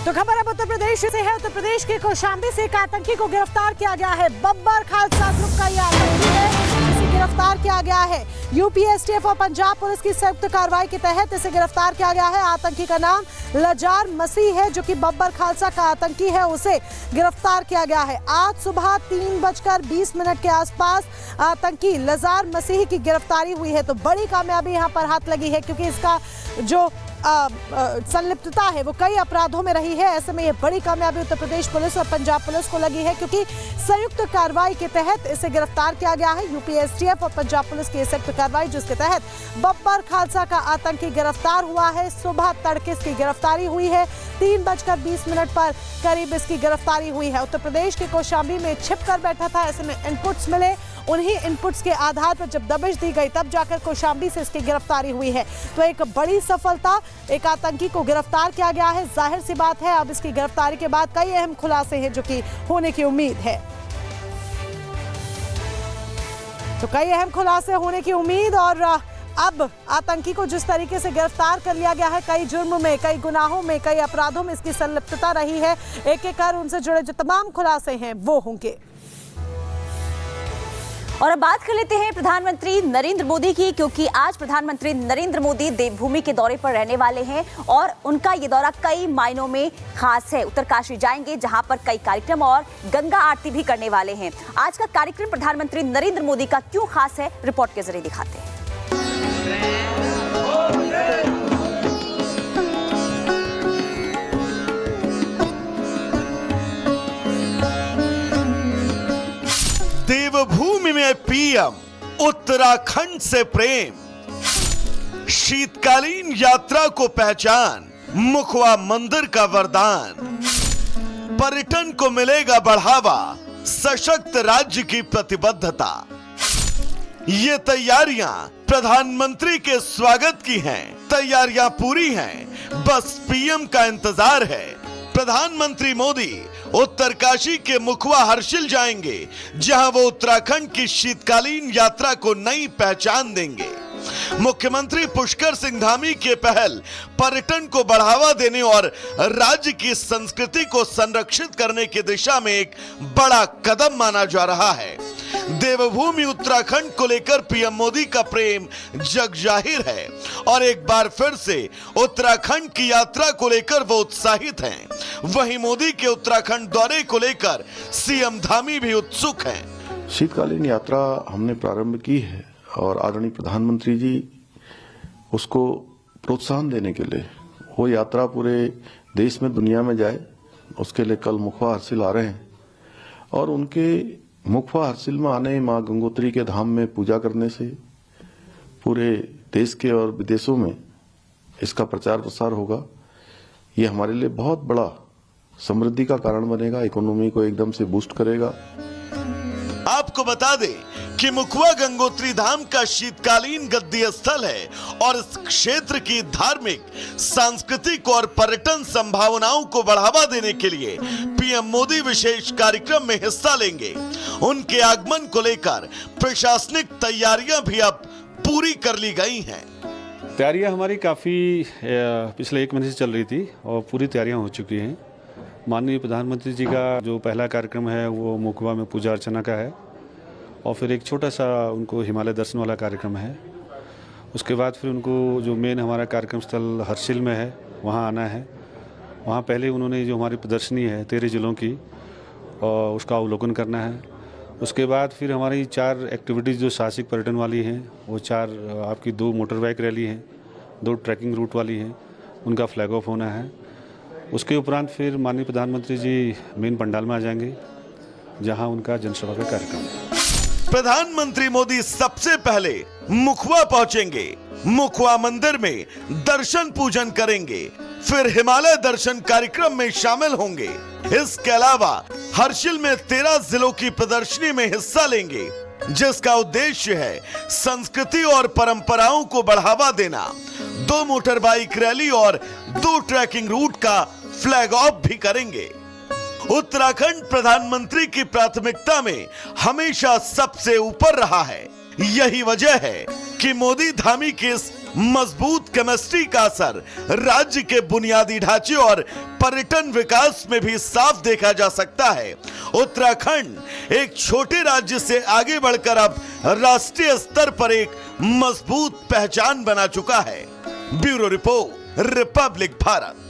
तो खबर अब उत्तर प्रदेश से है। उत्तर प्रदेश के कौशाम्बी से एक आतंकी को गिरफ्तार किया गया है। बब्बर खालसा ग्रुप का यह आतंकी है, इसे गिरफ्तार किया गया है। यूपी एसटीएफ और पंजाब पुलिस की संयुक्त कार्रवाई के तहत इसे गिरफ्तार किया गया है। आतंकी का नाम लजार मसीह है, जो कि बब्बर खालसा का आतंकी है, उसे गिरफ्तार किया गया है। आज सुबह 3:20 के आसपास आतंकी लजार मसीह की गिरफ्तारी हुई है। तो बड़ी कामयाबी यहाँ पर हाथ लगी है, क्योंकि इसका जो संलिप्तता है वो कई अपराधों में रही है। ऐसे में ये बड़ी कामयाबी उत्तर प्रदेश पुलिस और पंजाब पुलिस को लगी है, क्योंकि संयुक्त कार्रवाई के तहत इसे गिरफ्तार किया गया है। यूपी एसटीएफ और पंजाब पुलिस की संयुक्त कार्रवाई, जिसके तहत बब्बर खालसा का आतंकी गिरफ्तार हुआ है। सुबह तड़के इसकी गिरफ्तारी हुई है। 3:20 पर करीब इसकी गिरफ्तारी हुई है। उत्तर प्रदेश के कौशाम्बी में छिप कर बैठा था। ऐसे में इनपुट्स मिले, उन्हीं इनपुट्स के आधार पर जब दबिश दी गई, तब जाकर कौशाम्बी से इसकी गिरफ्तारी हुई है। तो एक बड़ी सफलता, एक आतंकी को गिरफ्तार किया गया है। जाहिर सी बात है, अब इसकी गिरफ्तारी के बाद कई अहम खुलासे हैं जो कि होने की उम्मीद है। तो कई अहम खुलासे होने की उम्मीद, और अब आतंकी को जिस तरीके से गिरफ्तार कर लिया गया है, कई जुर्म में, कई गुनाहों में, कई अपराधों में इसकी संलिप्तता रही है। एक एक कर उनसे जुड़े जो तमाम खुलासे हैं वो होंगे। और अब बात कर लेते हैं प्रधानमंत्री नरेंद्र मोदी की, क्योंकि आज प्रधानमंत्री नरेंद्र मोदी देवभूमि के दौरे पर रहने वाले हैं और उनका ये दौरा कई मायनों में खास है। उत्तरकाशी जाएंगे, जहां पर कई कार्यक्रम और गंगा आरती भी करने वाले हैं। आज का कार्यक्रम प्रधानमंत्री नरेंद्र मोदी का क्यों खास है, रिपोर्ट के जरिए दिखाते हैं। देवभूमि में पीएम, उत्तराखंड से प्रेम, शीतकालीन यात्रा को पहचान, मुखवा मंदिर का वरदान, पर्यटन को मिलेगा बढ़ावा, सशक्त राज्य की प्रतिबद्धता। ये तैयारियां प्रधानमंत्री के स्वागत की हैं। तैयारियां पूरी हैं, बस पीएम का इंतजार है। प्रधानमंत्री मोदी उत्तरकाशी के मुखवा हर्षिल जाएंगे, जहां वो उत्तराखंड की शीतकालीन यात्रा को नई पहचान देंगे। मुख्यमंत्री पुष्कर सिंह धामी के पहल पर्यटन को बढ़ावा देने और राज्य की संस्कृति को संरक्षित करने की दिशा में एक बड़ा कदम माना जा रहा है। देवभूमि उत्तराखंड को लेकर पीएम मोदी का प्रेम जग जाहिर है, और एक बार फिर से उत्तराखंड की यात्रा को लेकर वो उत्साहित हैं। वहीं मोदी के उत्तराखंड दौरे को लेकर सीएम धामी भी उत्सुक हैं। शीतकालीन यात्रा हमने प्रारंभ की है, और आदरणीय प्रधानमंत्री जी उसको प्रोत्साहन देने के लिए वो यात्रा पूरे देश में, दुनिया में जाए, उसके लिए कल मुखवा हर्षिल आ रहे हैं। और उनके मुखवा हर्षिल में आने, मां गंगोत्री के धाम में पूजा करने से पूरे देश के और विदेशों में इसका प्रचार प्रसार होगा। ये हमारे लिए बहुत बड़ा समृद्धि का कारण बनेगा, इकोनॉमी को एकदम से बूस्ट करेगा। आपको बता दें कि मुखवा गंगोत्री धाम का शीतकालीन गद्दी स्थल है, और इस क्षेत्र की धार्मिक, सांस्कृतिक और पर्यटन संभावनाओं को बढ़ावा देने के लिए पीएम मोदी विशेष कार्यक्रम में हिस्सा लेंगे। उनके आगमन को लेकर प्रशासनिक तैयारियां भी अब पूरी कर ली गई हैं। तैयारियां हमारी काफ़ी पिछले 1 महीने से चल रही थी, और पूरी तैयारियां हो चुकी हैं। माननीय प्रधानमंत्री जी का जो पहला कार्यक्रम है वो मुखवा में पूजा अर्चना का है, और फिर एक छोटा सा उनको हिमालय दर्शन वाला कार्यक्रम है। उसके बाद फिर उनको जो मेन हमारा कार्यक्रम स्थल हर्षिल में है, वहाँ आना है। वहाँ पहले उन्होंने जो हमारी प्रदर्शनी है 13 जिलों की, और उसका अवलोकन करना है। उसके बाद फिर हमारी 4 एक्टिविटीज़ जो साहसिक पर्यटन वाली हैं, वो 4 आपकी 2 मोटर बाइक रैली हैं, 2 ट्रैकिंग रूट वाली हैं, उनका फ्लैग ऑफ होना है। उसके उपरांत फिर माननीय प्रधानमंत्री जी मेन पंडाल में आ जाएंगे, जहां उनका जनसभा का कार्यक्रम है। प्रधानमंत्री मोदी सबसे पहले मुखवा पहुंचेंगे, मुखवा मंदिर में दर्शन पूजन करेंगे, फिर हिमालय दर्शन कार्यक्रम में शामिल होंगे। इसके अलावा हर्षिल में 13 जिलों की प्रदर्शनी में हिस्सा लेंगे, जिसका उद्देश्य है संस्कृति और परंपराओं को बढ़ावा देना। 2 मोटर बाइक रैली और 2 ट्रैकिंग रूट का फ्लैग ऑफ भी करेंगे। उत्तराखंड प्रधानमंत्री की प्राथमिकता में हमेशा सबसे ऊपर रहा है। यही वजह है कि मोदी धामी के इस मजबूत केमिस्ट्री का असर राज्य के बुनियादी ढांचे और पर्यटन विकास में भी साफ देखा जा सकता है। उत्तराखंड एक छोटे राज्य से आगे बढ़कर अब राष्ट्रीय स्तर पर एक मजबूत पहचान बना चुका है। Bureau report, Republic Bharat.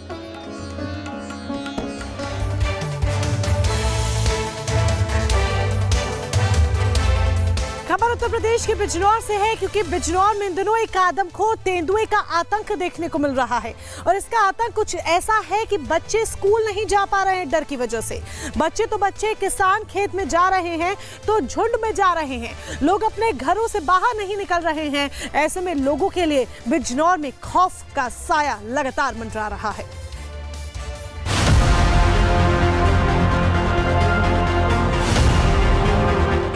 खबर उत्तर प्रदेश के बिजनौर से है, क्योंकि बिजनौर में इन दिनों एक आदमखोर तेंदुए का आतंक देखने को मिल रहा है। और इसका आतंक कुछ ऐसा है कि बच्चे स्कूल नहीं जा पा रहे हैं डर की वजह से। बच्चे तो बच्चे, किसान खेत में जा रहे हैं तो झुंड में जा रहे हैं, लोग अपने घरों से बाहर नहीं निकल रहे हैं। ऐसे में लोगों के लिए बिजनौर में खौफ का साया लगातार मंडरा रहा है।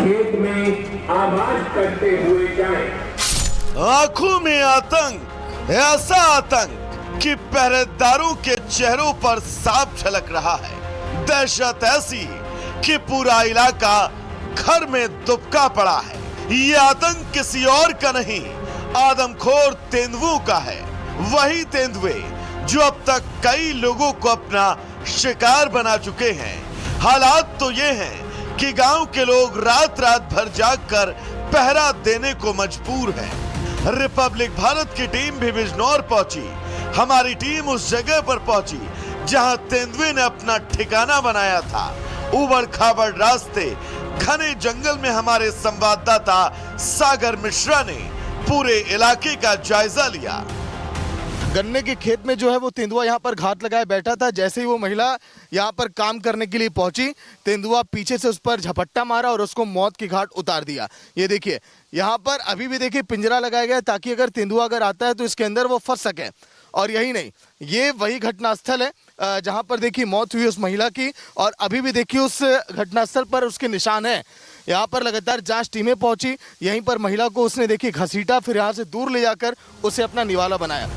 खेत में आवाज करते हुए जाएं। आंखों में आतंक, ऐसा आतंक कि पहरेदारों के चेहरों पर साफ झलक रहा है। दहशत ऐसी कि पूरा इलाका घर में दुबका पड़ा है। ये आतंक किसी और का नहीं, आदमखोर तेंदुओं का है। वही तेंदुए जो अब तक कई लोगों को अपना शिकार बना चुके हैं। हालात तो ये हैं कि गांव के लोग रात रात भर जागकर पहरा देने को मजबूर है। रिपब्लिक भारत की टीम भी बिजनौर पहुंची। हमारी टीम उस जगह पर पहुंची जहां तेंदुए ने अपना ठिकाना बनाया था। उबड़ खाबड़ रास्ते, घने जंगल में हमारे संवाददाता सागर मिश्रा ने पूरे इलाके का जायजा लिया। गन्ने के खेत में जो है वो तेंदुआ यहाँ पर घात लगाए बैठा था। जैसे ही वो महिला यहाँ पर काम करने के लिए पहुंची, तेंदुआ पीछे से उस पर झपट्टा मारा और उसको मौत की घाट उतार दिया। ये देखिए, यहाँ पर अभी भी देखिए पिंजरा लगाया गया है ताकि अगर तेंदुआ अगर आता है तो इसके अंदर वो फंस सके। और यही नहीं, ये वही घटनास्थल है जहाँ पर देखिए मौत हुई उस महिला की, और अभी भी देखिए उस घटनास्थल पर उसके निशान है। यहाँ पर लगातार जांच टीमें पहुंची, यहीं पर महिला को उसने देखिए घसीटा, फिर यहाँ से दूर ले जाकर उसे अपना निवाला बनाया।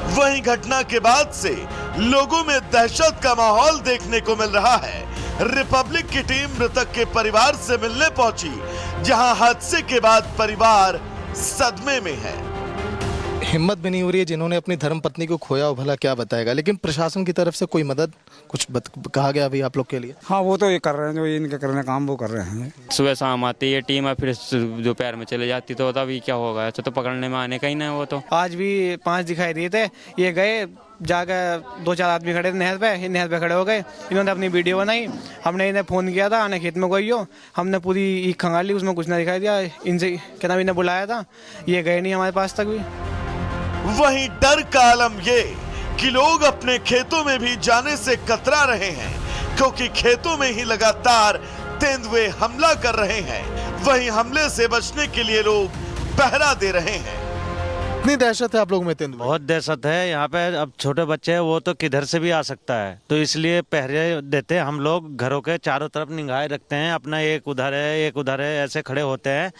वहीं घटना के बाद से लोगों में दहशत का माहौल देखने को मिल रहा है। रिपब्लिक की टीम मृतक के परिवार से मिलने पहुंची, जहां हादसे के बाद परिवार सदमे में है। हिम्मत भी नहीं हो रही है, जिन्होंने अपनी धर्मपत्नी को खोया वो भला क्या बताएगा। लेकिन प्रशासन की तरफ से कोई मदद कुछ कहा गया अभी आप लोग के लिए? हाँ, वो तो ये कर रहे हैं, जो इनके करने काम वो कर रहे हैं। सुबह शाम आती है टीम, फिर दोपहर में चले जाती, तो अभी क्या होगा, ऐसा तो पकड़ने में आने का ही ना। वो तो आज भी 5 दिखाई दिए थे, ये गए जाकर 2-4 आदमी खड़े थे नहर पे खड़े हो गए। इन्होंने अपनी वीडियो बनाई, हमने इन्हें फ़ोन किया था, आने खेत में गई हो, हमने पूरी ईख खंगाल ली, उसमें कुछ ना दिखाई दिया। इनसे क्या नाम, इन्हें बुलाया था, ये गए नहीं हमारे पास तक भी। वहीं डर का आलम ये कि लोग अपने खेतों में भी जाने से कतरा रहे हैं, क्योंकि खेतों में ही लगातार तेंदुए हमला कर रहे हैं। वहीं हमले से बचने के लिए लोग पहरा दे रहे हैं। कितनी दहशत है आप लोगों में तेंदुए? बहुत दहशत है यहाँ पे। अब छोटे बच्चे हैं, वो तो किधर से भी आ सकता है, तो इसलिए पहरे देते हैं हम लोग। घरों के चारों तरफ निगाहें रखते हैं, अपना एक उधर है एक उधर है, ऐसे खड़े होते हैं